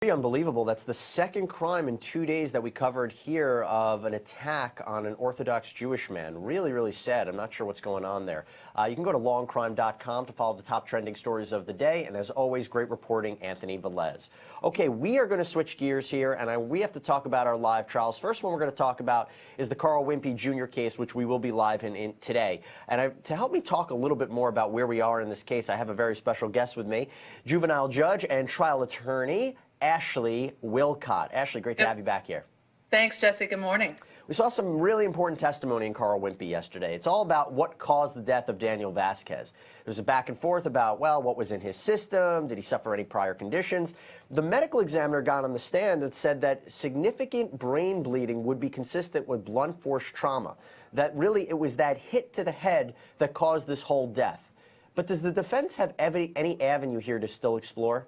Pretty unbelievable. That's the second crime in 2 days that we covered here of an attack on an Orthodox Jewish man. Really, really sad. I'm not sure what's going on there. You can go to lawandcrime.com to follow the top trending stories of the day. And as always, great reporting, Anthony Velez. Okay, we are going to switch gears here, and we have to talk about our live trials. First one we're going to talk about is the Carl Wimpy Jr. case, which we will be live in today. And to help me talk a little bit more about where we are in this case, I have a very special guest with me, juvenile judge and trial attorney, Ashley Willcott. Ashley, great to have you back here. Thanks, Jesse. Good morning. We saw some really important testimony in Carl Wimpy yesterday. It's all about what caused the death of Daniel Vasquez. There was a back and forth about, well, what was in his system? Did he suffer any prior conditions? The medical examiner got on the stand and said that significant brain bleeding would be consistent with blunt force trauma, that really it was that hit to the head that caused this whole death. But does the defense have any avenue here to still explore?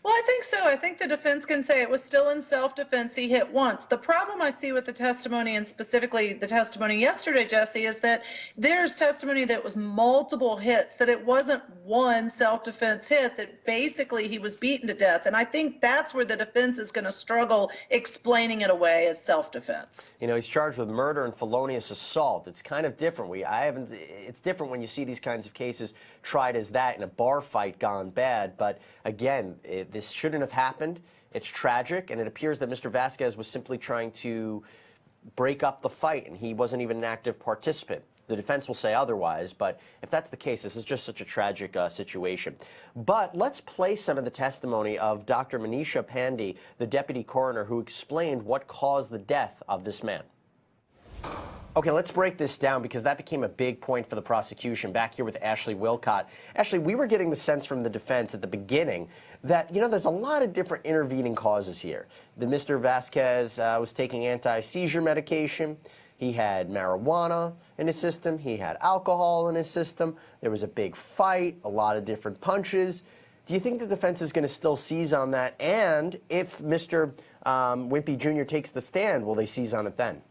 Well, I think so. I think the defense can say it was still in self-defense. He hit once. The problem I see with the testimony, and specifically the testimony yesterday, Jesse, is that there's testimony that was multiple hits, that it wasn't one self-defense hit, that basically he was beaten to death. And I think that's where the defense is going to struggle explaining it away as self-defense. You know, he's charged with murder and felonious assault. It's kind of different. It's different when you see these kinds of cases tried as that in a bar fight gone bad. But again, this shouldn't have happened. It's tragic, and it appears that Mr. Vasquez was simply trying to break up the fight, and he wasn't even an active participant. The defense will say otherwise, but if that's the case, this is just such a tragic situation. But let's play some of the testimony of Dr. Manisha Pandey, the deputy coroner, who explained what caused the death of this man. Okay, let's break this down because that became a big point for the prosecution. Back here with Ashley Willcott. Ashley, we were getting the sense from the defense at the beginning that, you know, there's a lot of different intervening causes here. The Mr. Vasquez was taking anti-seizure medication. He had marijuana in his system. He had alcohol in his system. There was a big fight, a lot of different punches. Do you think the defense is going to still seize on that? And if Mr. Wimpy Jr. takes the stand, will they seize on it then?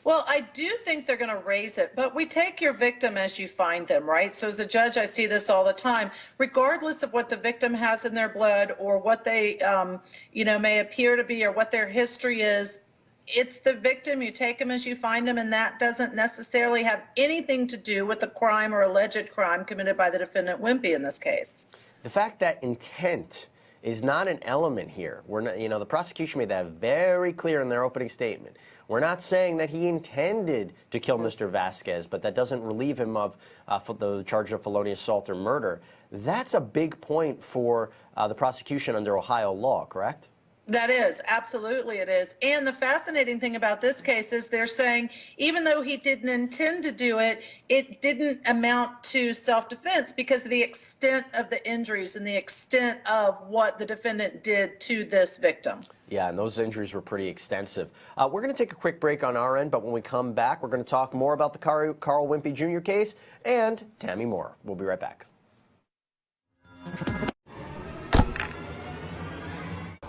Well, I do think they're going to raise it, but we take your victim as you find them, right? So as a judge, I see this all the time, regardless of what the victim has in their blood or what they, may appear to be or what their history is. It's the victim. You take them as you find them, and that doesn't necessarily have anything to do with the crime or alleged crime committed by the defendant Wimpy in this case. The fact that intent is not an element here. We're not, the prosecution made that very clear in their opening statement. We're not saying that he intended to kill Mr. Vasquez, but that doesn't relieve him of the charge of felonious assault or murder. That's a big point for the prosecution under Ohio law, correct? That is, absolutely it is. And the fascinating thing about this case is they're saying even though he didn't intend to do it, it didn't amount to self-defense because of the extent of the injuries and the extent of what the defendant did to this victim. Yeah, and those injuries were pretty extensive. We're going to take a quick break on our end, but when we come back, we're going to talk more about the Carl Wimpy Jr. case and Tammy Moore. We'll be right back.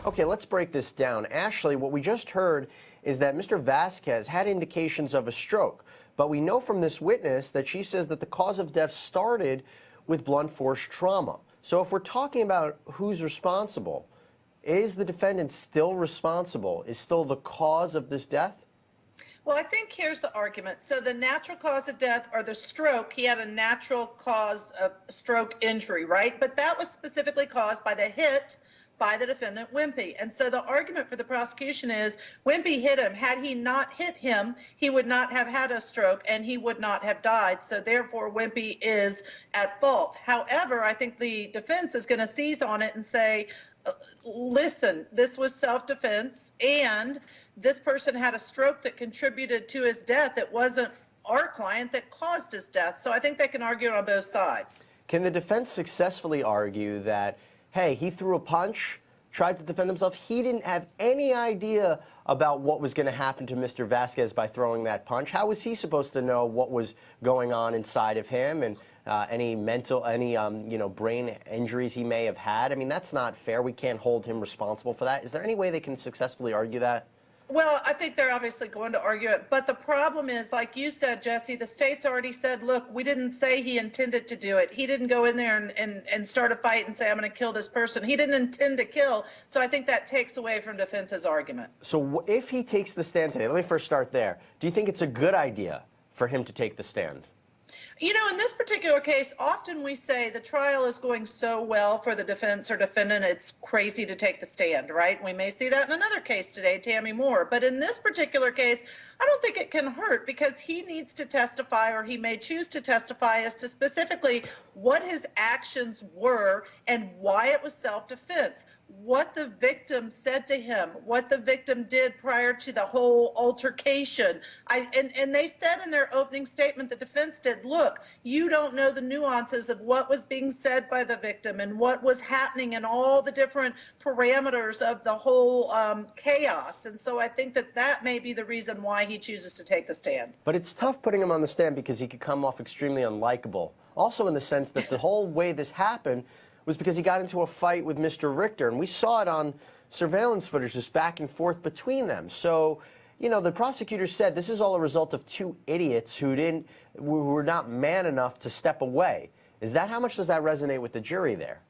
Okay, let's break this down. Ashley, what we just heard is that Mr. Vasquez had indications of a stroke, but we know from this witness that she says that the cause of death started with blunt force trauma. So if we're talking about who's responsible, is the defendant still responsible? Is still the cause of this death? Well, I think here's the argument. So the natural cause of death or the stroke, he had a natural cause of stroke injury, right? But that was specifically caused by the hit by the defendant Wimpy. And so the argument for the prosecution is Wimpy hit him. Had he not hit him, he would not have had a stroke and he would not have died. So therefore, Wimpy is at fault. However, I think the defense is going to seize on it and say, listen, this was self-defense and this person had a stroke that contributed to his death. It wasn't our client that caused his death. So I think they can argue it on both sides. Can the defense successfully argue that, hey, he threw a punch, tried to defend himself. He didn't have any idea about what was going to happen to Mr. Vasquez by throwing that punch. How was he supposed to know what was going on inside of him and any brain injuries he may have had? I mean, that's not fair. We can't hold him responsible for that. Is there any way they can successfully argue that? Well, I think they're obviously going to argue it. But the problem is, like you said, Jesse, the state's already said, look, we didn't say he intended to do it. He didn't go in there and start a fight and say, I'm going to kill this person. He didn't intend to kill. So I think that takes away from defense's argument. So if he takes the stand today, let me first start there. Do you think it's a good idea for him to take the stand? You know, in this particular case, often we say the trial is going so well for the defense or defendant, it's crazy to take the stand, right? We may see that in another case today, Tammy Moore. But in this particular case, I don't think it can hurt because he needs to testify, or he may choose to testify as to specifically what his actions were and why it was self-defense, what the victim said to him, what the victim did prior to the whole altercation. And they said in their opening statement, the defense did, look, you don't know the nuances of what was being said by the victim and what was happening and all the different parameters of the whole chaos. And so I think that that may be the reason why he chooses to take the stand. But it's tough putting him on the stand because he could come off extremely unlikable. Also in the sense that the whole way this happened was because he got into a fight with Mr. Richter, and we saw it on surveillance footage, just back and forth between them. So, you know, the prosecutor said this is all a result of two idiots who were not man enough to step away. How much does that resonate with the jury there?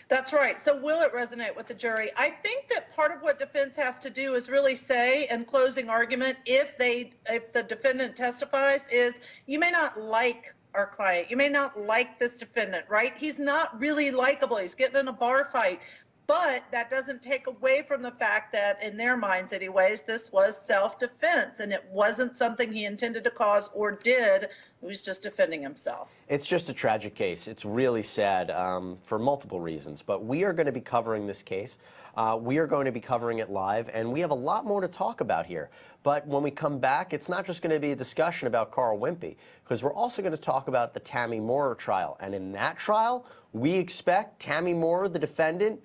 That's right. So will it resonate with the jury? I think that part of what defense has to do is really say in closing argument, if the defendant testifies, is you may not like our client. You may not like this defendant, right? He's not really likable. He's getting in a bar fight. But that doesn't take away from the fact that, in their minds anyways, this was self-defense and it wasn't something he intended to cause or did. He was just defending himself. It's just a tragic case. It's really sad for multiple reasons. But we are going to be covering this case. We are going to be covering it live, and we have a lot more to talk about here. But when we come back, it's not just going to be a discussion about Carl Wimpy, because we're also going to talk about the Tammy Moore trial. And in that trial, we expect Tammy Moore, the defendant,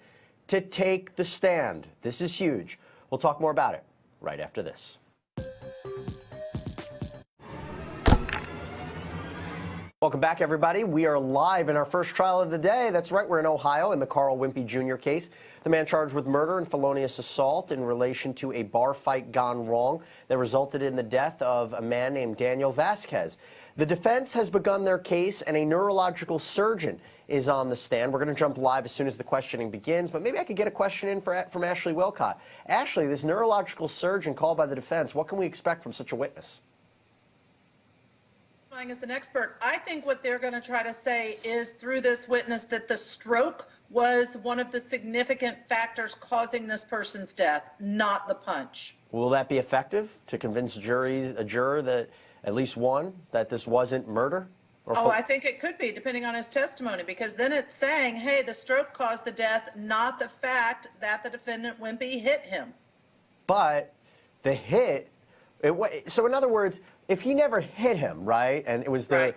to take the stand. This is huge. We'll talk more about it right after this. Welcome back, everybody. We are live in our first trial of the day. That's right, we're in Ohio in the Carl Wimpy Jr. case. The man charged with murder and felonious assault in relation to a bar fight gone wrong that resulted in the death of a man named Daniel Vasquez. The defense has begun their case, and a neurological surgeon is on the stand. We're going to jump live as soon as the questioning begins, but maybe I could get a question in from Ashley Willcott. Ashley, this neurological surgeon called by the defense, what can we expect from such a witness? As an expert, I think what they're going to try to say is through this witness that the stroke was one of the significant factors causing this person's death, not the punch. Will that be effective to convince a juror that at least one, that this wasn't murder? I think it could be, depending on his testimony, because then it's saying, hey, the stroke caused the death, not the fact that the defendant Wimpy hit him. But the hit, so in other words, if he never hit him, right, and it was the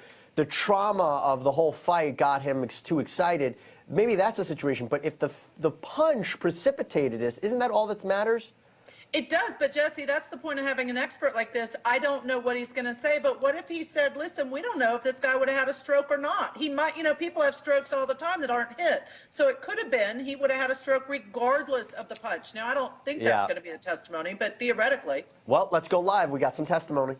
trauma of the whole fight got him too excited, maybe that's a situation. But if the punch precipitated this, isn't that all that matters? It does, but Jesse, that's the point of having an expert like this. I don't know what he's going to say, but what if he said, listen, we don't know if this guy would have had a stroke or not. He might, people have strokes all the time that aren't hit. So it could have been he would have had a stroke regardless of the punch. Now, I don't think that's going to be the testimony, but theoretically. Well, let's go live. We got some testimony.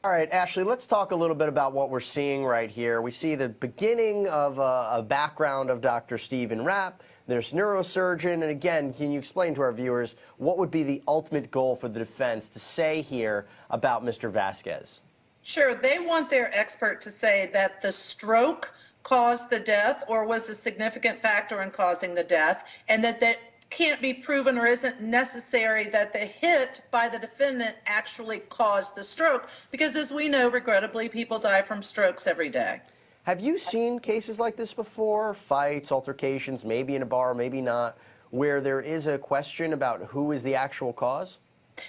All right, Ashley, let's talk a little bit about what we're seeing right here. We see the beginning of a background of Dr. Stephen Rapp. There's neurosurgeon, and again, can you explain to our viewers what would be the ultimate goal for the defense to say here about Mr. Vasquez? Sure, they want their expert to say that the stroke caused the death or was a significant factor in causing the death, and that can't be proven or isn't necessary that the hit by the defendant actually caused the stroke, because as we know, regrettably, people die from strokes every day. Have you seen cases like this before? Fights, altercations, maybe in a bar, maybe not, where there is a question about who is the actual cause?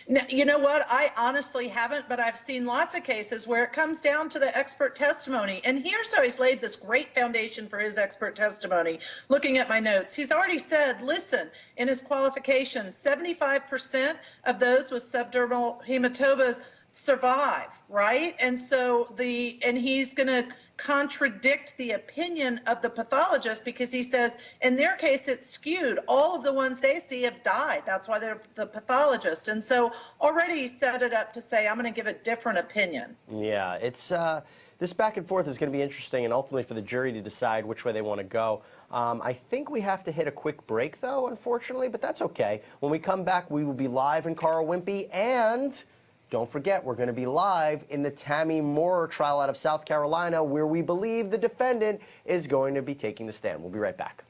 Now, you know what? I honestly haven't, but I've seen lots of cases where it comes down to the expert testimony. And here's how he's laid this great foundation for his expert testimony. Looking at my notes, he's already said, listen, in his qualifications, 75% of those with subdermal hematomas survive, right? And so and he's going to contradict the opinion of the pathologist because he says in their case it's skewed. All of the ones they see have died. That's why they're the pathologist. And so already he set it up to say, I'm going to give a different opinion. Yeah, it's this back and forth is going to be interesting, and ultimately for the jury to decide which way they want to go. I think we have to hit a quick break, though, unfortunately, but that's okay. When we come back, we will be live in Carl Wimpy, and don't forget, we're going to be live in the Tammy Moore trial out of South Carolina, where we believe the defendant is going to be taking the stand. We'll be right back.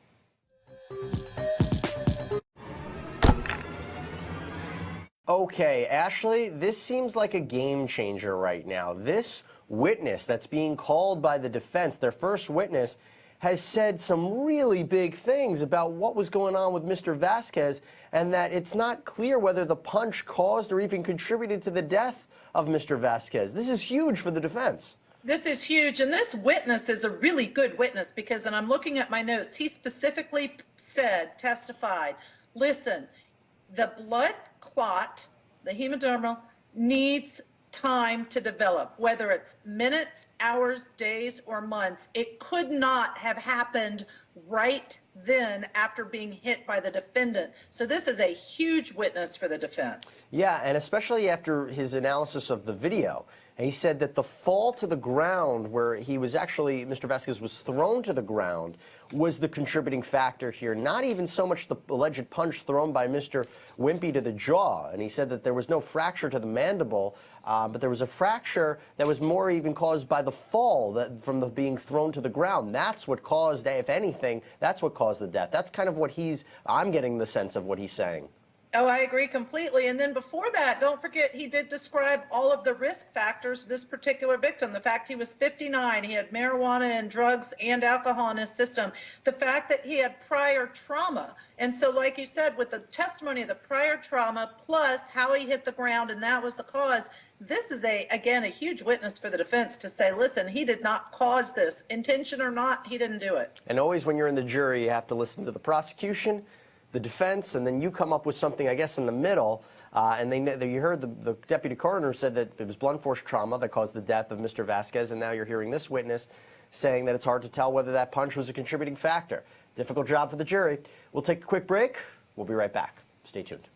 Okay, Ashley, this seems like a game changer right now. This witness that's being called by the defense, their first witness, has said some really big things about what was going on with Mr. Vasquez, and that it's not clear whether the punch caused or even contributed to the death of Mr. Vasquez. This is huge for the defense. This is huge, and this witness is a really good witness because, and I'm looking at my notes, he specifically testified, listen, the blood clot, the hemodermal, needs time to develop, whether it's minutes, hours, days, or months. It could not have happened right then after being hit by the defendant. So this is a huge witness for the defense. Yeah, and especially after his analysis of the video. And he said that the fall to the ground, where he was actually, Mr. Vasquez was thrown to the ground, was the contributing factor here. Not even so much the alleged punch thrown by Mr. Wimpy to the jaw. And he said that there was no fracture to the mandible, but there was a fracture that was more even caused by the fall from the being thrown to the ground. That's what caused, if anything, that's what caused the death. That's kind of what I'm getting the sense of what he's saying. Oh, I agree completely. And then before that, don't forget, he did describe all of the risk factors of this particular victim. The fact he was 59, he had marijuana and drugs and alcohol in his system. The fact that he had prior trauma. And so, like you said, with the testimony of the prior trauma plus how he hit the ground and that was the cause, this is, again, a huge witness for the defense to say, listen, he did not cause this. Intention or not, he didn't do it. And always when you're in the jury, you have to listen to the prosecution, the defense, and then you come up with something, I guess, in the middle. And you heard the deputy coroner said that it was blunt force trauma that caused the death of Mr. Vasquez, and now you're hearing this witness saying that it's hard to tell whether that punch was a contributing factor. Difficult job for the jury. We'll take a quick break. We'll be right back. Stay tuned.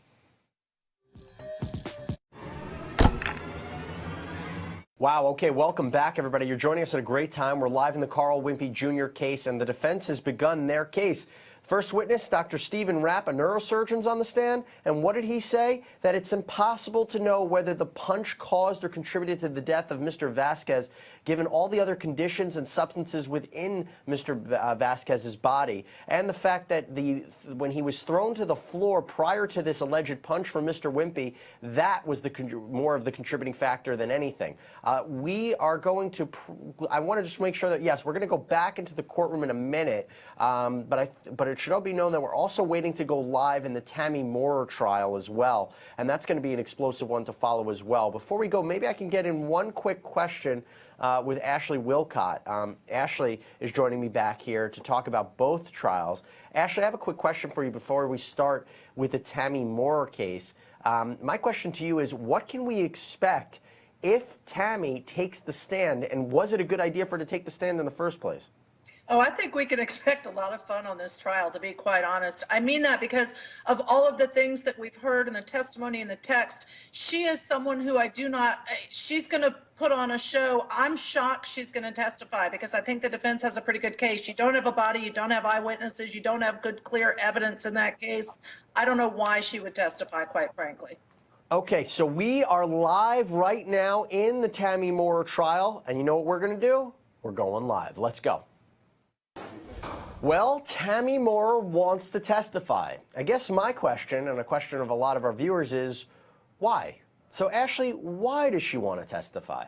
Wow, okay, welcome back, everybody. You're joining us at a great time. We're live in the Carl Wimpy Jr. case, and the defense has begun their case. First witness, Dr. Stephen Rapp, a neurosurgeon's on the stand, and what did he say? That it's impossible to know whether the punch caused or contributed to the death of Mr. Vasquez, given all the other conditions and substances within Mr. Vasquez's body, and the fact that when he was thrown to the floor prior to this alleged punch from Mr. Wimpy, that was more of the contributing factor than anything. We are going to, I want to just make sure that, yes, we're going to go back into the courtroom in a minute, but it should all be known that we're also waiting to go live in the Tammy Moore trial as well, and that's going to be an explosive one to follow as well. Before we go, maybe I can get in one quick question with Ashley Willcott. Ashley is joining me back here to talk about both trials. Ashley, I have a quick question for you before we start with the Tammy Moore case. My question to you is, what can we expect if Tammy takes the stand, and was it a good idea for her to take the stand in the first place? Oh, I think we can expect a lot of fun on this trial, to be quite honest. I mean that because of all of the things that we've heard in the testimony and the text. She is someone who she's going to put on a show. I'm shocked she's going to testify because I think the defense has a pretty good case. You don't have a body, you don't have eyewitnesses, you don't have good, clear evidence in that case. I don't know why she would testify, quite frankly. Okay, so we are live right now in the Tammy Moore trial, and you know what we're going to do? We're going live. Let's go. Well, Tammy Moore wants to testify. I guess my question, and a question of a lot of our viewers, is why? So, Ashley, why does she want to testify?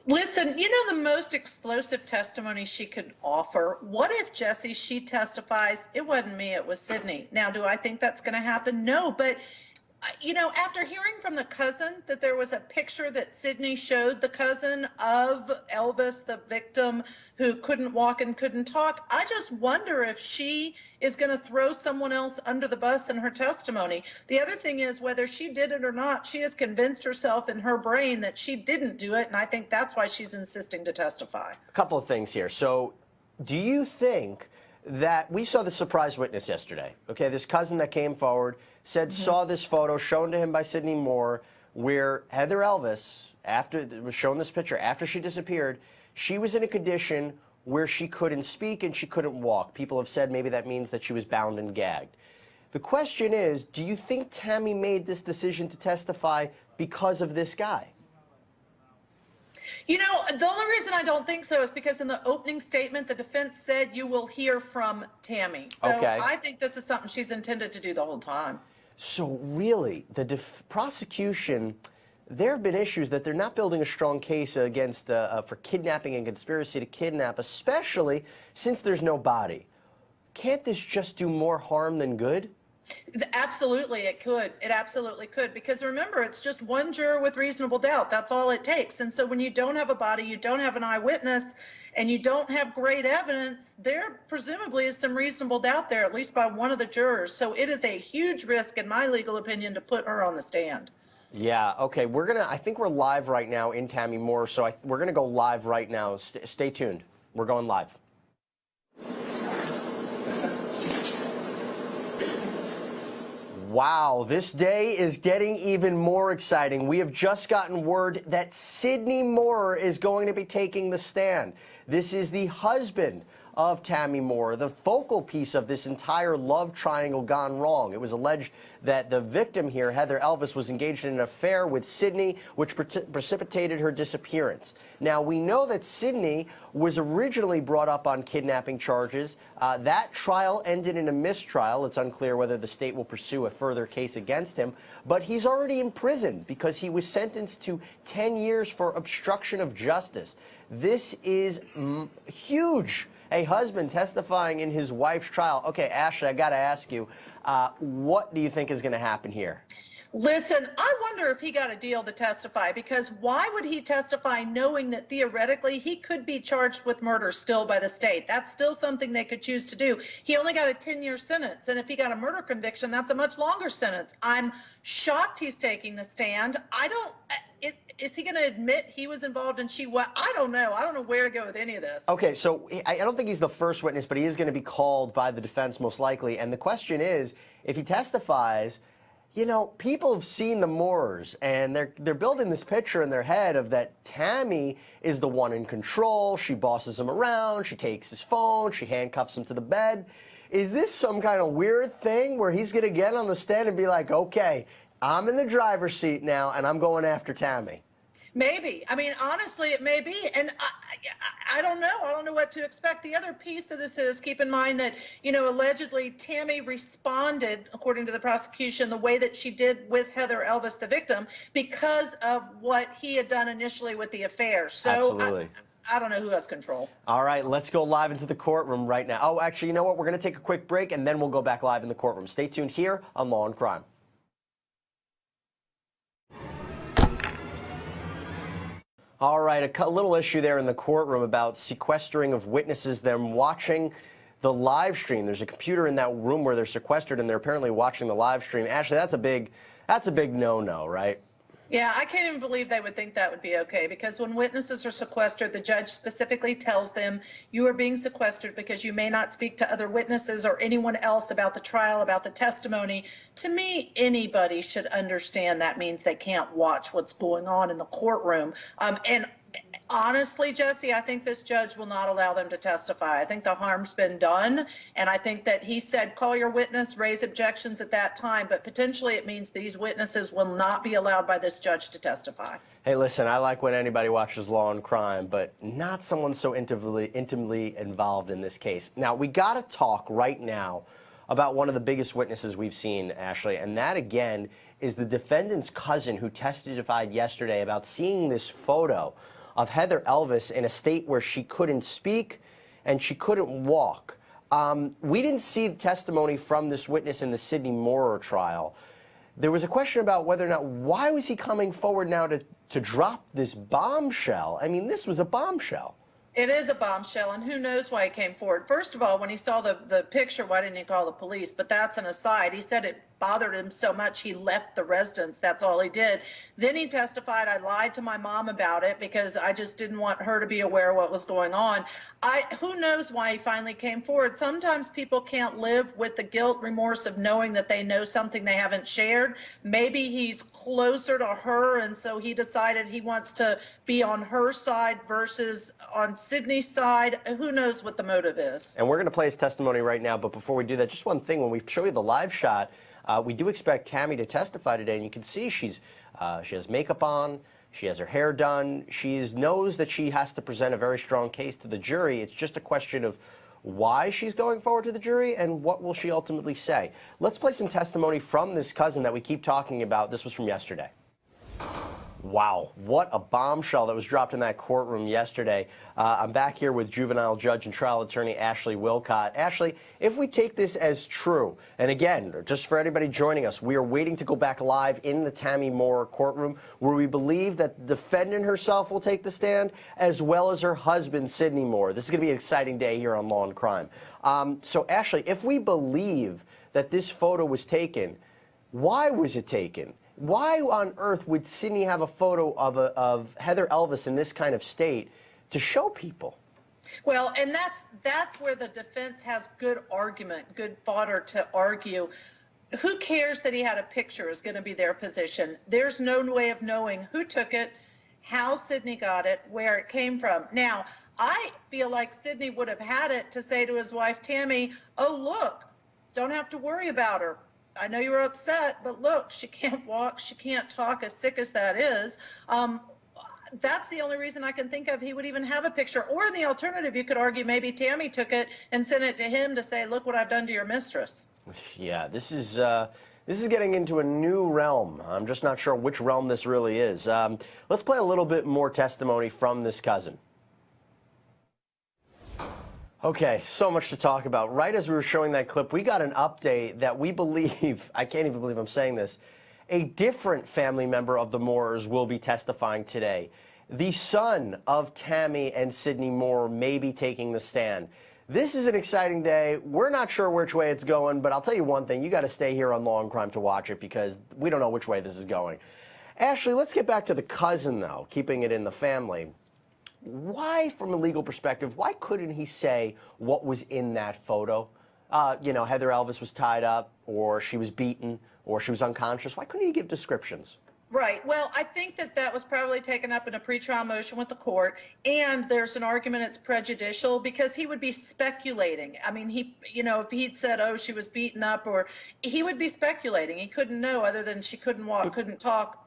Listen, you know the most explosive testimony she could offer? What if, Jesse, she testifies, it wasn't me, it was Sydney. Now, do I think that's going to happen? No, but After hearing from the cousin that there was a picture that Sydney showed the cousin of Elvis, the victim who couldn't walk and couldn't talk, I just wonder if she is going to throw someone else under the bus in her testimony. The other thing is, whether she did it or not, she has convinced herself in her brain that she didn't do it, and I think that's why she's insisting to testify. A couple of things here. So, do you think that we saw the surprise witness yesterday? Okay, this cousin that came forward said saw this photo shown to him by Sydney Moore where Heather Elvis, after was shown this picture after she disappeared, she was in a condition where she couldn't speak and she couldn't walk. People have said maybe that means that she was bound and gagged. The question is, do you think Tammy made this decision to testify because of this guy? The only reason I don't think so is because in the opening statement, the defense said you will hear from Tammy. So Okay. I think this is something she's intended to do the whole time. So really, the prosecution, there have been issues that they're not building a strong case against for kidnapping and conspiracy to kidnap, especially since there's no body. Can't this just do more harm than good? Absolutely, it could. It absolutely could. Because remember, it's just one juror with reasonable doubt. That's all it takes. And so when you don't have a body, you don't have an eyewitness, and you don't have great evidence, there presumably is some reasonable doubt there, at least by one of the jurors. So it is a huge risk, in my legal opinion, to put her on the stand. Yeah, okay. I think we're live right now in Tammy Moore, so we're going to go live right now. Stay tuned. We're going live. Wow, this day is getting even more exciting. We have just gotten word that Sydney Moore is going to be taking the stand. This is the husband of Tammy Moore, the focal piece of this entire love triangle gone wrong. It was alleged that the victim here, Heather Elvis, was engaged in an affair with Sydney, which precipitated her disappearance. Now, we know that Sydney was originally brought up on kidnapping charges. That trial ended in a mistrial. It's unclear whether the state will pursue a further case against him, but he's already in prison because he was sentenced to 10 years for obstruction of justice. This is huge. A husband testifying in his wife's trial. Okay, Ashley, I got to ask you, what do you think is going to happen here? Listen, I wonder if he got a deal to testify, because why would he testify knowing that theoretically he could be charged with murder still by the state? That's still something they could choose to do. He only got a 10-year sentence, and if he got a murder conviction, that's a much longer sentence. I'm shocked he's taking the stand. Is he going to admit he was involved and she was? I don't know. I don't know where to go with any of this. Okay, so I don't think he's the first witness, but he is going to be called by the defense most likely. And the question is, if he testifies, people have seen the Moores, and they're building this picture in their head of that Tammy is the one in control. She bosses him around. She takes his phone. She handcuffs him to the bed. Is this some kind of weird thing where he's going to get on the stand and be like, okay, I'm in the driver's seat now, and I'm going after Tammy? Maybe. I mean, honestly, it may be. And I don't know. I don't know what to expect. The other piece of this is, keep in mind that, allegedly Tammy responded, according to the prosecution, the way that she did with Heather Elvis, the victim, because of what he had done initially with the affair. So Absolutely. I don't know who has control. All right, let's go live into the courtroom right now. Oh, actually, you know what? We're going to take a quick break, and then we'll go back live in the courtroom. Stay tuned here on Law and Crime. All right, a little issue there in the courtroom about sequestering of witnesses, them watching the live stream. There's a computer in that room where they're sequestered, and they're apparently watching the live stream. Ashley, that's a big no-no, right? Yeah, I can't even believe they would think that would be okay, because when witnesses are sequestered, the judge specifically tells them you are being sequestered because you may not speak to other witnesses or anyone else about the trial, about the testimony. To me, anybody should understand that means they can't watch what's going on in the courtroom. And honestly, Jesse, I think this judge will not allow them to testify. I think the harm's been done, and I think that he said call your witness, raise objections at that time, but potentially it means these witnesses will not be allowed by this judge to testify. Hey, listen, I like when anybody watches Law and Crime, but not someone so intimately involved in this case. Now, we got to talk right now about one of the biggest witnesses we've seen, Ashley, and that, again, is the defendant's cousin who testified yesterday about seeing this photo of Heather Elvis in a state where she couldn't speak and she couldn't walk. We didn't see the testimony from this witness in the Sydney Moore trial. there was a question about whether or not, why was he coming forward now to drop this bombshell? I mean, this was a bombshell. It is a bombshell, and who knows why he came forward. First of all, when he saw the picture, why didn't he call the police? But that's an aside. He said it bothered him so much he left the residence. That's all he did. Then he testified, I lied to my mom about it because I just didn't want her to be aware of what was going on. Who knows why he finally came forward. Sometimes people can't live with the guilt, remorse of knowing that they know something they haven't shared. Maybe he's closer to her, and so he decided he wants to be on her side versus on Sydney's side. Who knows what the motive is. And we're going to play his testimony right now, but before we do that, just one thing. When we show you the live shot, we do expect Tammy to testify today, and you can see she has makeup on, she has her hair done, she knows that she has to present a very strong case to the jury. It's just a question of why she's going forward to the jury and what will she ultimately say. Let's play some testimony from this cousin that we keep talking about. This was from yesterday. Wow, what a bombshell that was dropped in that courtroom yesterday. I'm back here with juvenile judge and trial attorney Ashley Willcott. Ashley, if we take this as true, and again, just for anybody joining us, we are waiting to go back live in the Tammy Moore courtroom where we believe that the defendant herself will take the stand as well as her husband, Sydney Moore. This is going to be an exciting day here on Law and Crime. So Ashley, if we believe that this photo was taken, why was it taken? Why on earth would Sydney have a photo of Heather Elvis in this kind of state to show people? Well, and that's where the defense has good argument, good fodder to argue. Who cares that he had a picture is going to be their position. There's no way of knowing who took it, how Sydney got it, where it came from. Now, I feel like Sydney would have had it to say to his wife, Tammy, oh, look, don't have to worry about her. I know you were upset, but look, she can't walk, she can't talk, as sick as that is. That's the only reason I can think of he would even have a picture. Or in the alternative, you could argue maybe Tammy took it and sent it to him to say, look what I've done to your mistress. Yeah, this is getting into a new realm. I'm just not sure which realm this really is. Let's play a little bit more testimony from this cousin. Okay, so much to talk about. Right as we were showing that clip, we got an update that we believe, I can't even believe I'm saying this, a different family member of the Moores will be testifying today. The son of Tammy and Sydney Moore may be taking the stand. This is an exciting day. We're not sure which way it's going, but I'll tell you one thing. You got to stay here on Law and Crime to watch it because we don't know which way this is going. Ashley, let's get back to the cousin, though, keeping it in the family. Why, from a legal perspective, why couldn't he say what was in that photo? You know, Heather Elvis was tied up, or she was beaten, or she was unconscious. Why couldn't he give descriptions? Right. Well, I think that was probably taken up in a pretrial motion with the court, and there's an argument it's prejudicial because he would be speculating. I mean, if he'd said, oh, she was beaten up, or he would be speculating. He couldn't know other than she couldn't walk, couldn't talk.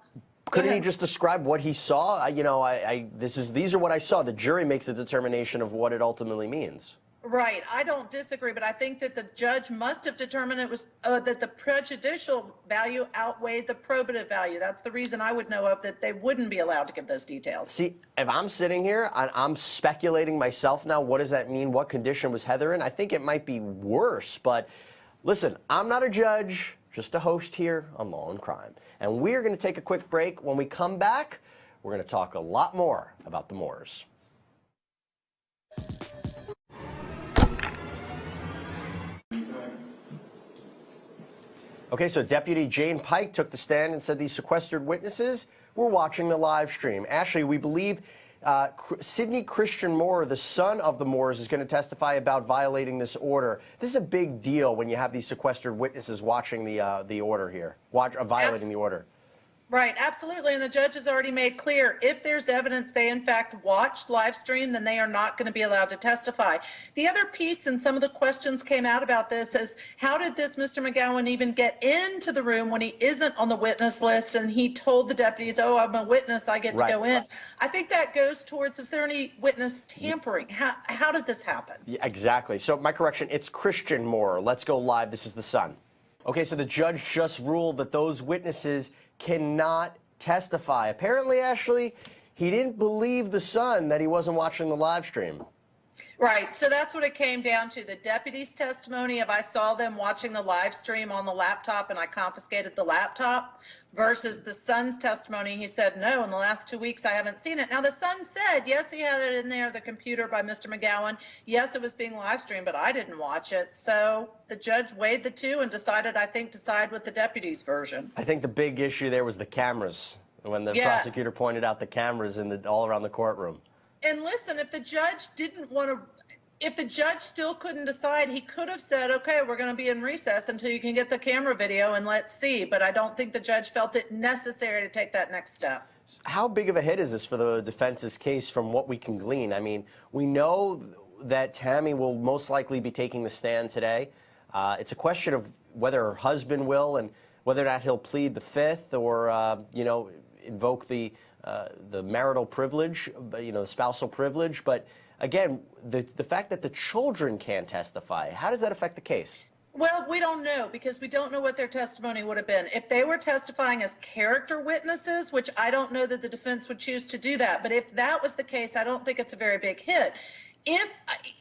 Couldn't he just describe what he saw? These are what I saw. The jury makes a determination of what it ultimately means. Right. I don't disagree, but I think that the judge must have determined it was that the prejudicial value outweighed the probative value. That's the reason I would know of that they wouldn't be allowed to give those details. See, if I'm sitting here and I'm speculating myself now, what does that mean? What condition was Heather in? I think it might be worse, but listen, I'm not a judge, just a host here on Law and Crime. And we're going to take a quick break. When we come back, we're going to talk a lot more about the Moores. Okay, so Deputy Jane Pike took the stand and said these sequestered witnesses were watching the live stream. Ashley, we believe Sidney Christian Moore, the son of the Moores, is going to testify about violating this order. This is a big deal when you have these sequestered witnesses watching the order here, violating the order. Right, absolutely. And the judge has already made clear if there's evidence they in fact watched live stream, then they are not going to be allowed to testify. The other piece, and some of the questions came out about this, is how did this Mr. McGowan even get into the room when he isn't on the witness list and he told the deputies, oh, I'm a witness, I get to go in. I think that goes towards, is there any witness tampering? How did this happen? Yeah, exactly. So my correction, it's Christian Moore. Let's go live. This is the son. Okay, so the judge just ruled that those witnesses cannot testify. Apparently, Ashley, he didn't believe the son that he wasn't watching the live stream. Right. So that's what it came down to. The deputy's testimony of I saw them watching the live stream on the laptop and I confiscated the laptop versus the son's testimony. He said, no, in the last 2 weeks, I haven't seen it. Now, the son said, yes, he had it in there, the computer by Mr. McGowan. Yes, it was being live streamed, but I didn't watch it. So the judge weighed the two and decided, I think, to side with the deputy's version. I think the big issue there was the cameras, when the prosecutor pointed out the cameras all around the courtroom. And listen, if the judge didn't want to, if the judge still couldn't decide, he could have said, okay, we're going to be in recess until you can get the camera video and let's see. But I don't think the judge felt it necessary to take that next step. How big of a hit is this for the defense's case from what we can glean? I mean, we know that Tammy will most likely be taking the stand today. It's a question of whether her husband will and whether or not he'll plead the fifth or, invoke the marital privilege, the spousal privilege. But again, the fact that the children can't testify, how does that affect the case? Well, we don't know because we don't know what their testimony would have been. If they were testifying as character witnesses, which I don't know that the defense would choose to do that, but if that was the case, I don't think it's a very big hit.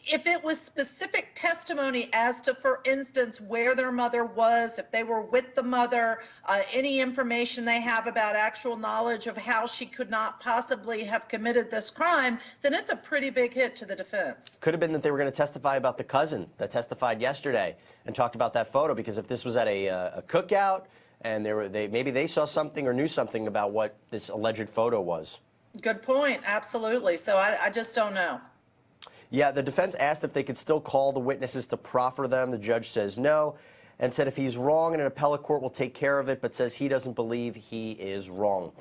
If it was specific testimony as to, for instance, where their mother was, if they were with the mother, any information they have about actual knowledge of how she could not possibly have committed this crime, then it's a pretty big hit to the defense. Could have been that they were going to testify about the cousin that testified yesterday and talked about that photo, because if this was at a cookout and maybe they saw something or knew something about what this alleged photo was. Good point. Absolutely. So I just don't know. Yeah, the defense asked if they could still call the witnesses to proffer them. The judge says no and said if he's wrong, an appellate court will take care of it, but says he doesn't believe he is wrong.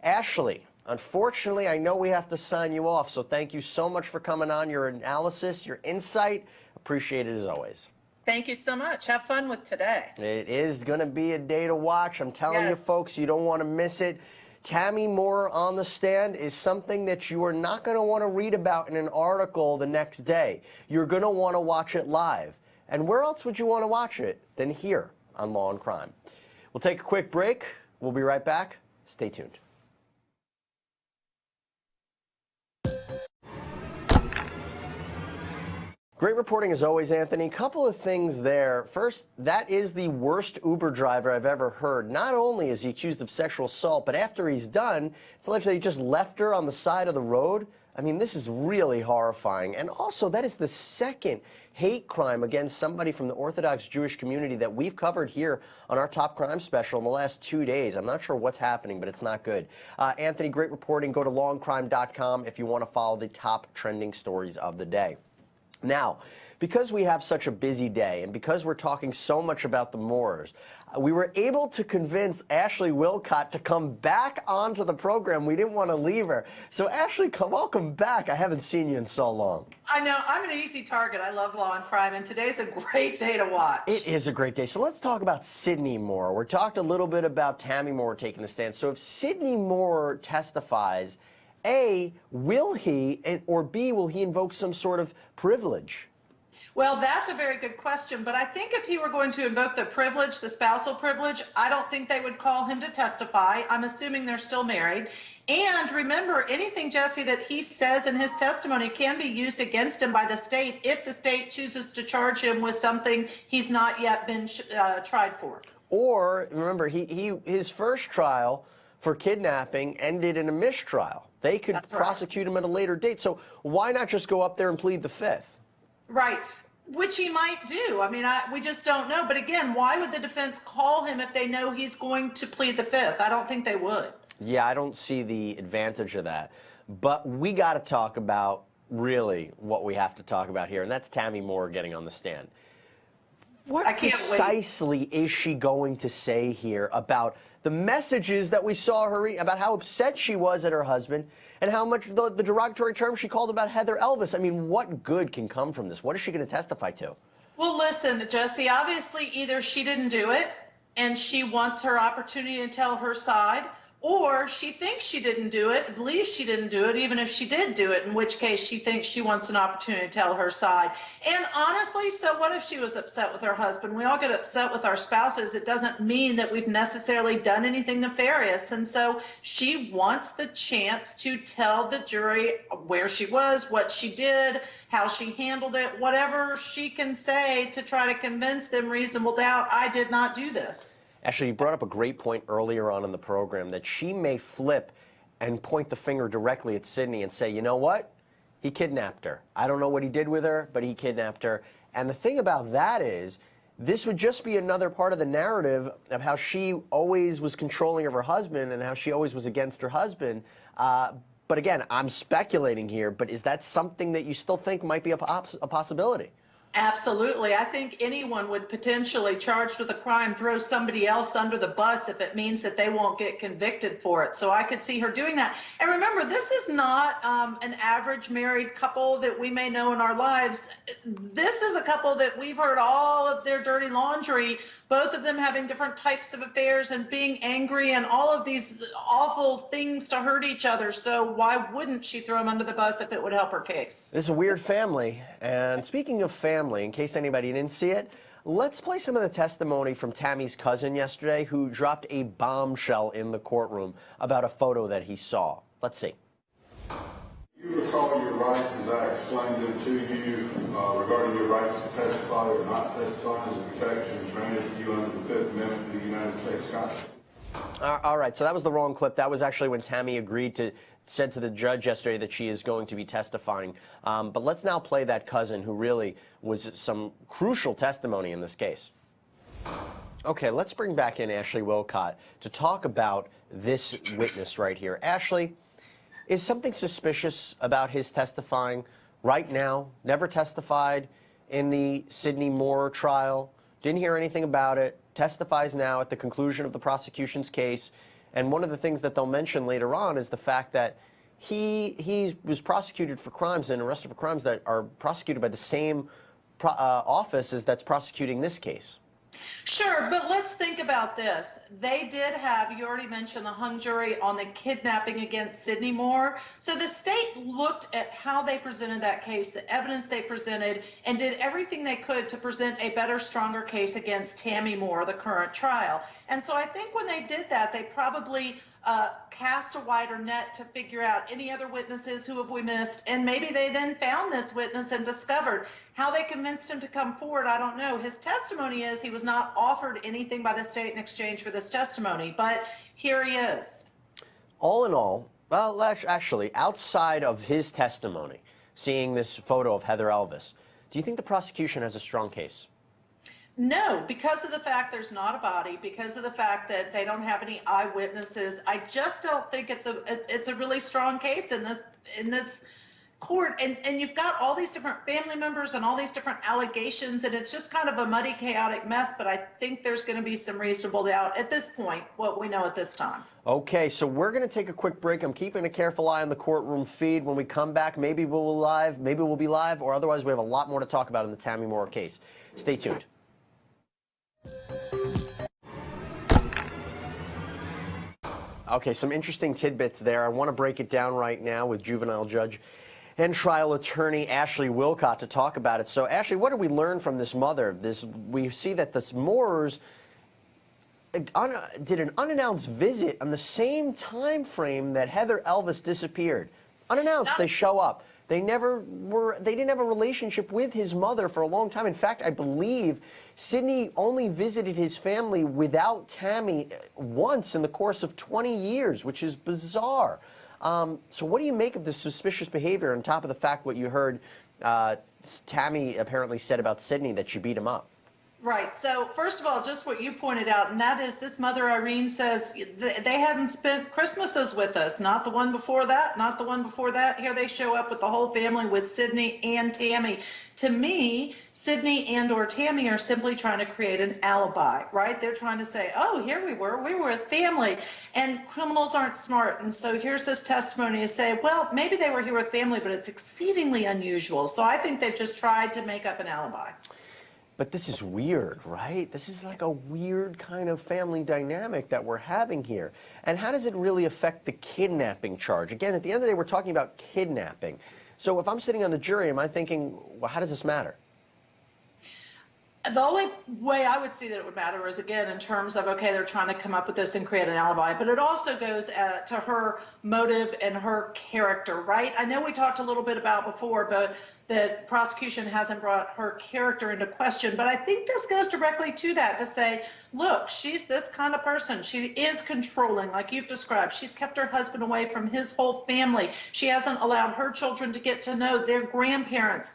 Ashley, unfortunately, I know we have to sign you off, so thank you so much for coming on, your analysis, your insight. Appreciate it as always. Thank you so much. Have fun with today. It is going to be a day to watch. I'm telling you, folks, you don't want to miss it. Tammy Moore on the stand is something that you are not going to want to read about in an article the next day. You're going to want to watch it live. And where else would you want to watch it than here on Law and Crime? We'll take a quick break. We'll be right back. Stay tuned. Great reporting as always, Anthony. Couple of things there. First, that is the worst Uber driver I've ever heard. Not only is he accused of sexual assault, but after he's done, it's alleged that he just left her on the side of the road. I mean, this is really horrifying. And also, that is the second hate crime against somebody from the Orthodox Jewish community that we've covered here on our Top Crime Special in the last 2 days. I'm not sure what's happening, but it's not good. Anthony, great reporting. Go to lawandcrime.com if you want to follow the top trending stories of the day. Now, because we have such a busy day and because we're talking so much about the Moores, we were able to convince Ashley Willcott to come back onto the program. We didn't want to leave her. So Ashley, welcome back. I haven't seen you in so long. I know. I'm an easy target. I love Law and Crime, and today's a great day to watch. It is a great day. So let's talk about Sydney Moore. We talked a little bit about Tammy Moore taking the stand. So if Sydney Moore testifies, A, will he, or B, will he invoke some sort of privilege? Well, that's a very good question, but I think if he were going to invoke the privilege, the spousal privilege, I don't think they would call him to testify. I'm assuming they're still married. And remember, anything, Jesse, that he says in his testimony can be used against him by the state if the state chooses to charge him with something he's not yet been tried for. Or, remember, his first trial for kidnapping ended in a mistrial. They could prosecute him at a later date. So why not just go up there and plead the fifth? Right, which he might do. I mean, we just don't know. But again, why would the defense call him if they know he's going to plead the fifth? I don't think they would. Yeah, I don't see the advantage of that. But we got to talk about really what we have to talk about here, and that's Tammy Moore getting on the stand. What precisely is she going to say here about the messages that we saw her read, about how upset she was at her husband, and how much the derogatory term she called about Heather Elvis? I mean, what good can come from this? What is she going to testify to? Well, listen, Jesse, obviously either she didn't do it and she wants her opportunity to tell her side, or she thinks she didn't do it, believes she didn't do it, even if she did do it, in which case she thinks she wants an opportunity to tell her side. And honestly, so what if she was upset with her husband? We all get upset with our spouses. It doesn't mean that we've necessarily done anything nefarious. And so she wants the chance to tell the jury where she was, what she did, how she handled it, whatever she can say to try to convince them reasonable doubt, I did not do this. Actually, you brought up a great point earlier on in the program that she may flip and point the finger directly at Sydney and say, you know what? He kidnapped her. I don't know what he did with her, but he kidnapped her. And the thing about that is, this would just be another part of the narrative of how she always was controlling of her husband and how she always was against her husband. But again, I'm speculating here, but is that something that you still think might be a possibility? Absolutely. I think anyone would potentially, charged with a crime, throw somebody else under the bus if it means that they won't get convicted for it. So I could see her doing that. And remember, this is not an average married couple that we may know in our lives. This is a couple that we've heard all of their dirty laundry, both of them having different types of affairs and being angry and all of these awful things to hurt each other. So why wouldn't she throw him under the bus if it would help her case? This is a weird family. And speaking of family, in case anybody didn't see it, let's play some of the testimony from Tammy's cousin yesterday, who dropped a bombshell in the courtroom about a photo that he saw. Let's see. You recall your rights as I explained them to you regarding your rights to testify or not testify and the protections granted to you under the Fifth Amendment of the United States Constitution. All right, so that was the wrong clip. That was actually when Tammy said to the judge yesterday that she is going to be testifying. But let's now play that cousin who really was some crucial testimony in this case. Okay, let's bring back in Ashley Willcott to talk about this witness right here. Ashley, is something suspicious about his testifying right now? Never testified in the Sydney Moore trial. Didn't hear anything about it. Testifies now at the conclusion of the prosecution's case. And one of the things that they'll mention later on is the fact that he was prosecuted for crimes and arrested for crimes that are prosecuted by the same office as that's prosecuting this case. Sure, but let's think about this. They did have, you already mentioned the hung jury on the kidnapping against Sydney Moore. So the state looked at how they presented that case, the evidence they presented, and did everything they could to present a better, stronger case against Tammy Moore, the current trial. And so I think when they did that, they probably cast a wider net to figure out any other witnesses, who have we missed, and maybe they then found this witness and discovered. How they convinced him to come forward, I don't know. His testimony is he was not offered anything by the state in exchange for this testimony, but here he is. All in all, well, actually, outside of his testimony, seeing this photo of Heather Elvis, do you think the prosecution has a strong case? No, because of the fact there's not a body, because of the fact that they don't have any eyewitnesses. I just don't think it's a really strong case in this court. And you've got all these different family members and all these different allegations, and it's just kind of a muddy, chaotic mess. But I think there's going to be some reasonable doubt at this point, what we know at this time. Okay, so we're going to take a quick break. I'm keeping a careful eye on the courtroom feed. When we come back, maybe we'll be live, or otherwise we have a lot more to talk about in the Tammy Moore case. Stay tuned. Okay, some interesting tidbits there. I want to break it down right now with juvenile judge and trial attorney Ashley Willcott to talk about it. So, Ashley, what did we learn from this mother? We see that the Moores did an unannounced visit on the same time frame that Heather Elvis disappeared. Unannounced, they show up. They didn't have a relationship with his mother for a long time. In fact, I believe Sydney only visited his family without Tammy once in the course of 20 years, which is bizarre. So what do you make of this suspicious behavior on top of the fact what you heard Tammy apparently said about Sydney, that she beat him up? Right. So first of all, just what you pointed out, and that is this mother, Irene, says they haven't spent Christmases with us. Not the one before that, not the one before that. Here they show up with the whole family, with Sydney and Tammy. To me, Sydney and or Tammy are simply trying to create an alibi, right? They're trying to say, oh, here we were with family. And criminals aren't smart. And so here's this testimony to say, well, maybe they were here with family, but it's exceedingly unusual. So I think they've just tried to make up an alibi. But this is weird, right? This is like a weird kind of family dynamic that we're having here. And how does it really affect the kidnapping charge? Again, at the end of the day, we're talking about kidnapping. So if I'm sitting on the jury, am I thinking, well, how does this matter? The only way I would see that it would matter is, again, in terms of, okay, they're trying to come up with this and create an alibi, but it also goes to her motive and her character, right? I know we talked a little bit about before, but the prosecution hasn't brought her character into question, but I think this goes directly to that, to say, look, she's this kind of person. She is controlling, like you've described. She's kept her husband away from his whole family. She hasn't allowed her children to get to know their grandparents.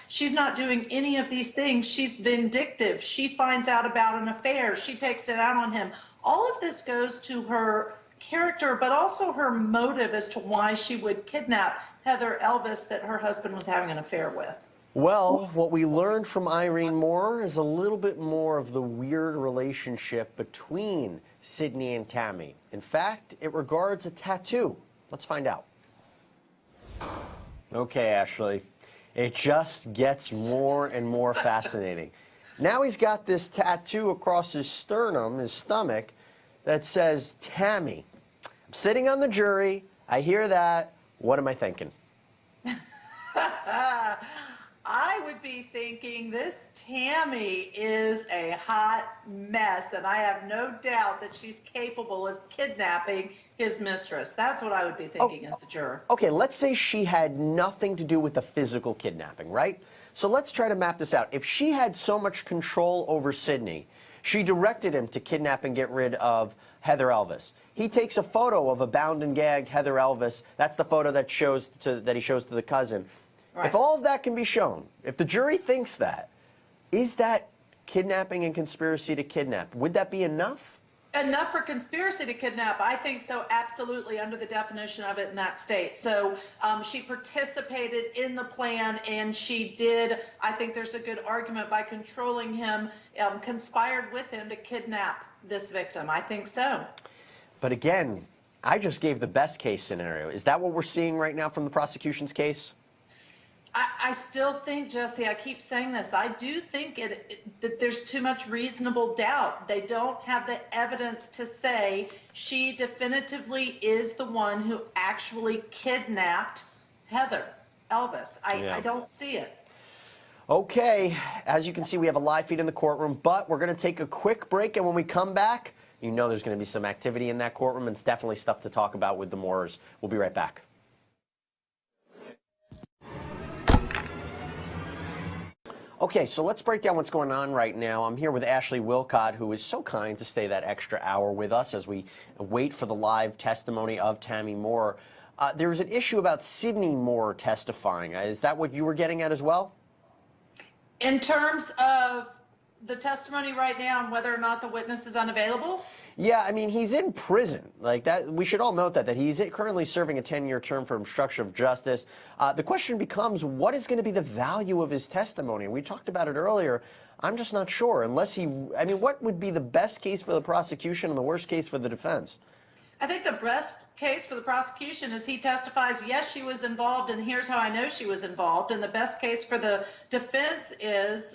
She's not doing any of these things. She's vindictive. She finds out about an affair. She takes it out on him. All of this goes to her character, but also her motive as to why she would kidnap Heather Elvis that her husband was having an affair with. Well, what we learned from Irene Moore is a little bit more of the weird relationship between Sydney and Tammy. In fact, it regards a tattoo. Let's find out. Okay, Ashley. It just gets more and more fascinating. Now he's got this tattoo across his sternum, his stomach, that says, Tammy. I'm sitting on the jury. I hear that. What am I thinking? I would be thinking this Tammy is a hot mess, and I have no doubt that she's capable of kidnapping his mistress. That's what I would be thinking as a juror. Okay, let's say she had nothing to do with the physical kidnapping, right? So let's try to map this out. If she had so much control over Sydney, she directed him to kidnap and get rid of Heather Elvis. He takes a photo of a bound and gagged Heather Elvis. That's the photo that he shows to the cousin. Right. If all of that can be shown, if the jury thinks that, is that kidnapping and conspiracy to kidnap? Would that be enough? Enough for conspiracy to kidnap? I think so, absolutely, under the definition of it in that state. So she participated in the plan, and she did, I think there's a good argument, by controlling him, conspired with him to kidnap this victim. I think so. But again, I just gave the best case scenario. Is that what we're seeing right now from the prosecution's case? I still think, Jesse, I keep saying this, I do think that there's too much reasonable doubt. They don't have the evidence to say she definitively is the one who actually kidnapped Heather Elvis. I don't see it. Okay, as you can see, we have a live feed in the courtroom, but we're going to take a quick break, and when we come back, you know there's going to be some activity in that courtroom, and it's definitely stuff to talk about with the Moores. We'll be right back. Okay, so let's break down what's going on right now. I'm here with Ashley Willcott, who is so kind to stay that extra hour with us as we wait for the live testimony of Tammy Moore. There was an issue about Sydney Moore testifying. Is that what you were getting at as well? In terms of the testimony right now and whether or not the witness is unavailable? Yeah, I mean, he's in prison. Like that, we should all note that he's currently serving a 10-year term for obstruction of justice. The question becomes, what is going to be the value of his testimony? And we talked about it earlier. I'm just not sure. What would be the best case for the prosecution and the worst case for the defense? I think the best case for the prosecution is he testifies, yes, she was involved, and here's how I know she was involved. And the best case for the defense is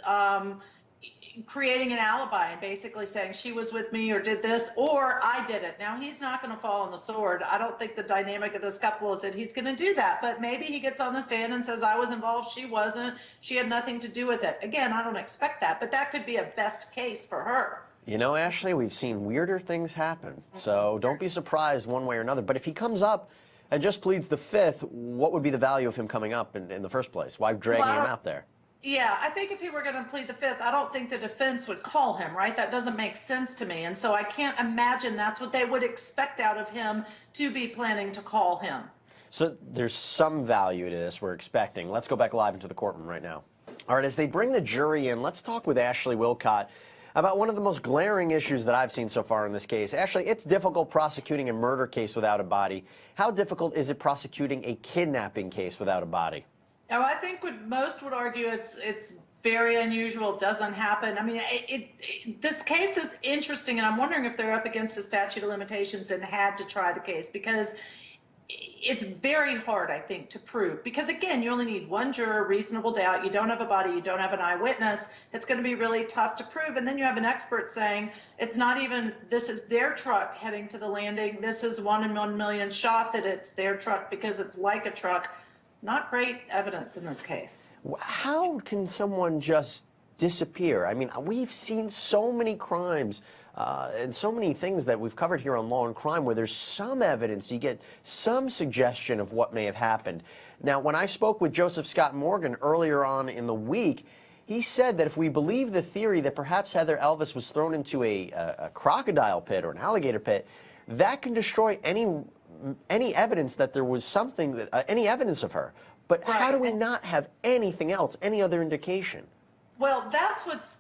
creating an alibi and basically saying she was with me or did this or I did it. Now, he's not going to fall on the sword. I don't think the dynamic of this couple is that he's going to do that, but maybe he gets on the stand and says, I was involved, she wasn't, she had nothing to do with it. Again, I don't expect that, but that could be a best case for her. You know, Ashley, we've seen weirder things happen, so don't be surprised one way or another. But if he comes up and just pleads the fifth, what would be the value of him coming up in the first place? Why dragging him out there? Yeah, I think if he were going to plead the fifth, I don't think the defense would call him, right? That doesn't make sense to me. And so I can't imagine that's what they would expect out of him to be planning to call him. So there's some value to this we're expecting. Let's go back live into the courtroom right now. All right, as they bring the jury in, let's talk with Ashley Willcott about one of the most glaring issues that I've seen so far in this case. Ashley, it's difficult prosecuting a murder case without a body. How difficult is it prosecuting a kidnapping case without a body? Oh, I think most would argue it's very unusual, doesn't happen. I mean, this case is interesting, and I'm wondering if they're up against a statute of limitations and had to try the case, because it's very hard, I think, to prove, because again, you only need one juror, reasonable doubt, you don't have a body, you don't have an eyewitness. It's going to be really tough to prove. And then you have an expert saying it's not even, this is their truck heading to the landing, this is 1 in 1 million shot that it's their truck because it's like a truck. Not great evidence in this case. How can someone just disappear? I mean, we've seen so many crimes and so many things that we've covered here on Law and Crime where there's some evidence, you get some suggestion of what may have happened. Now, when I spoke with Joseph Scott Morgan earlier on in the week, he said that if we believe the theory that perhaps Heather Elvis was thrown into a crocodile pit or an alligator pit, that can destroy any evidence that there was something, any evidence of her. But Right. how do we not have anything else, any other indication? Well, that's what's,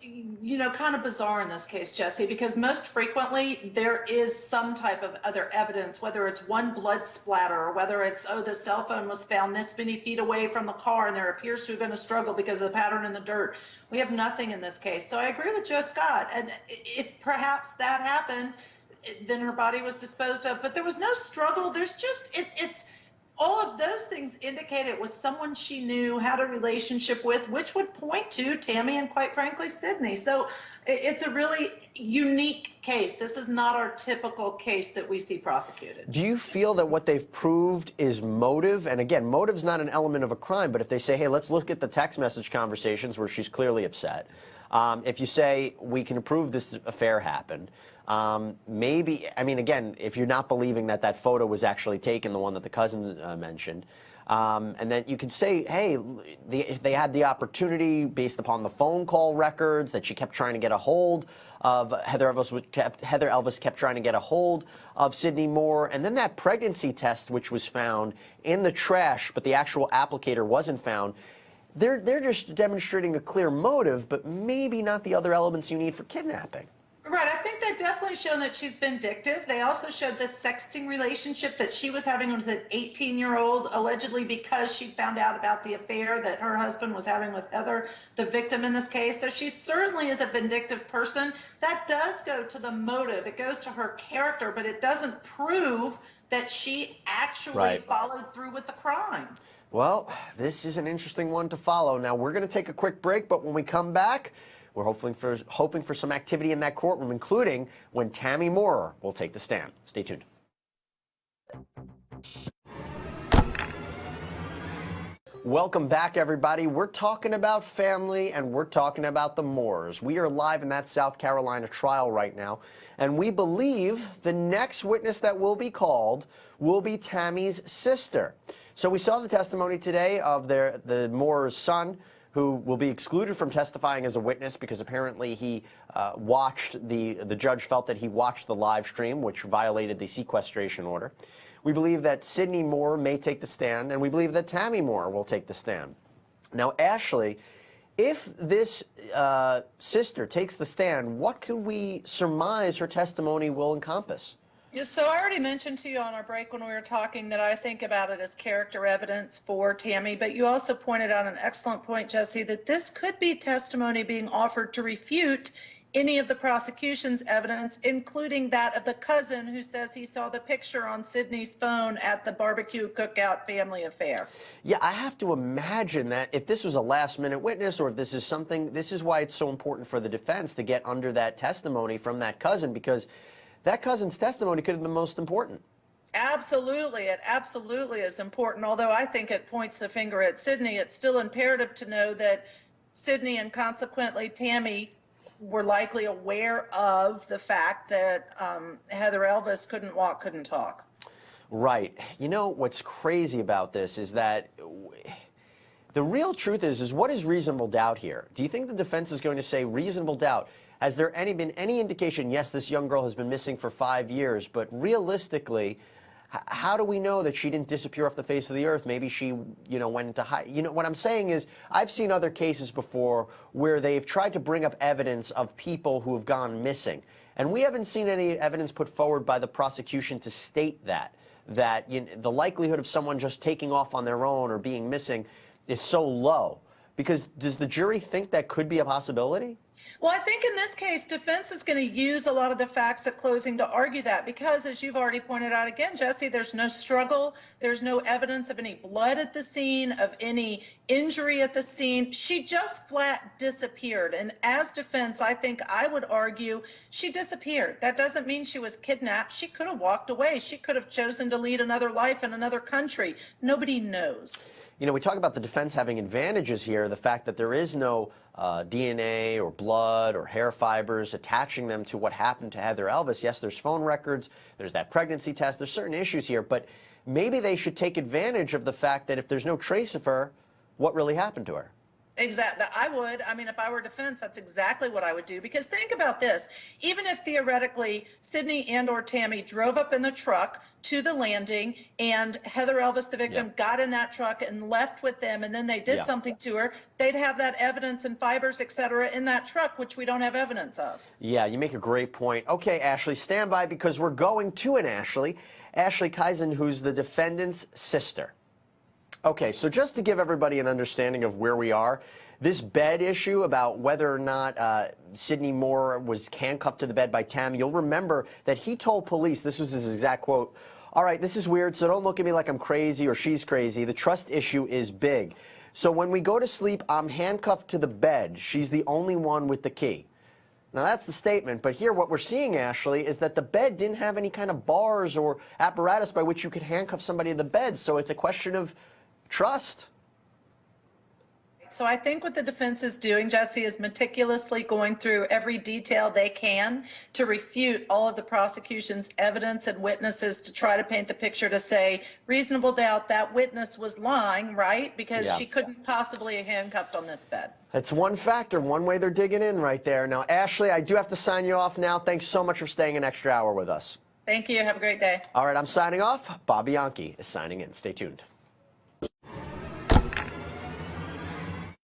kind of bizarre in this case, Jesse, because most frequently there is some type of other evidence, whether it's one blood splatter or whether it's, oh, the cell phone was found this many feet away from the car and there appears to have been a struggle because of the pattern in the dirt. We have nothing in this case. So I agree with Joe Scott. And if perhaps that happened, then her body was disposed of, but there was no struggle. There's just, it's all of those things indicate it was someone she knew, had a relationship with, which would point to Tammy and, quite frankly, Sydney. So it's a really unique case. This is not our typical case that we see prosecuted. Do you feel that what they've proved is motive? And again, motive's not an element of a crime, but if they say, hey, let's look at the text message conversations where she's clearly upset. If you say we can prove this affair happened, maybe, I mean, again, if you're not believing that that photo was actually taken, the one that the cousin mentioned, and then you could say, hey, they had the opportunity based upon the phone call records that she kept trying to get a hold of, Heather Elvis kept trying to get a hold of Sydney Moore, and then that pregnancy test which was found in the trash, but the actual applicator wasn't found. They're just demonstrating a clear motive, but maybe not the other elements you need for kidnapping. Right. I think they've definitely shown that she's vindictive. They also showed this sexting relationship that she was having with an 18-year-old, allegedly because she found out about the affair that her husband was having with Heather, the victim in this case. So she certainly is a vindictive person. That does go to the motive. It goes to her character, but it doesn't prove that she actually followed through with the crime. Well, this is an interesting one to follow. Now, we're going to take a quick break, but when we come back, we're hoping for some activity in that courtroom, including when Tammy Moore will take the stand. Stay tuned. Welcome back, everybody. We're talking about family, and we're talking about the Moores. We are live in that South Carolina trial right now, and we believe the next witness that will be called will be Tammy's sister. So we saw the testimony today of the Moore's son, who will be excluded from testifying as a witness because apparently he the judge felt that he watched the live stream, which violated the sequestration order. We believe that Sydney Moore may take the stand, and we believe that Tammy Moore will take the stand. Now, Ashley, if this sister takes the stand, what can we surmise her testimony will encompass? So I already mentioned to you on our break when we were talking that I think about it as character evidence for Tammy, but you also pointed out an excellent point, Jesse, that this could be testimony being offered to refute any of the prosecution's evidence, including that of the cousin who says he saw the picture on Sydney's phone at the barbecue cookout family affair. Yeah, I have to imagine that if this was a last-minute witness or if this is something, this is why it's so important for the defense to get under that testimony from that cousin, because that cousin's testimony could have been most important. Absolutely. It absolutely is important. Although I think it points the finger at Sydney, it's still imperative to know that Sydney and consequently Tammy were likely aware of the fact that Heather Elvis couldn't walk, couldn't talk. Right. You know, what's crazy about this is that the real truth is what is reasonable doubt here? Do you think the defense is going to say reasonable doubt? Has there been any indication, yes, this young girl has been missing for 5 years, but realistically, how do we know that she didn't disappear off the face of the earth? Maybe she, went into hiding. What I'm saying is, I've seen other cases before where they've tried to bring up evidence of people who have gone missing. And we haven't seen any evidence put forward by the prosecution to state that the likelihood of someone just taking off on their own or being missing is so low. Because does the jury think that could be a possibility? Well, I think in this case, defense is going to use a lot of the facts at closing to argue that because, as you've already pointed out again, Jesse, there's no struggle. There's no evidence of any blood at the scene, of any injury at the scene. She just flat disappeared. And as defense, I think I would argue she disappeared. That doesn't mean she was kidnapped. She could have walked away. She could have chosen to lead another life in another country. Nobody knows. You know, we talk about the defense having advantages here, the fact that there is no DNA or blood or hair fibers attaching them to what happened to Heather Elvis. Yes, there's phone records, there's that pregnancy test, there's certain issues here, but maybe they should take advantage of the fact that if there's no trace of her, what really happened to her? Exactly. I would. I mean, if I were defense, that's exactly what I would do. Because think about this. Even if theoretically Sydney and or Tammy drove up in the truck to the landing and Heather Elvis, the victim, got in that truck and left with them, and then they did something to her, they'd have that evidence and fibers, et cetera, in that truck, which we don't have evidence of. Yeah, you make a great point. Okay, Ashley, stand by because we're going to an Ashley Kaizen, who's the defendant's sister. Okay, so just to give everybody an understanding of where we are, this bed issue about whether or not Sydney Moore was handcuffed to the bed by Tammy, you'll remember that he told police, this was his exact quote, "All right, this is weird, so don't look at me like I'm crazy or she's crazy. The trust issue is big. So when we go to sleep, I'm handcuffed to the bed. She's the only one with the key." Now, that's the statement, but here what we're seeing, Ashley, is that the bed didn't have any kind of bars or apparatus by which you could handcuff somebody to the bed, so it's a question of trust. So I think what the defense is doing, Jesse, is meticulously going through every detail they can to refute all of the prosecution's evidence and witnesses to try to paint the picture to say, reasonable doubt, that witness was lying, right? Because she couldn't possibly have handcuffed on this bed. That's one factor, one way they're digging in right there. Now, Ashley, I do have to sign you off now. Thanks so much for staying an extra hour with us. Thank you. Have a great day. All right, I'm signing off. Bob Bianchi is signing in. Stay tuned.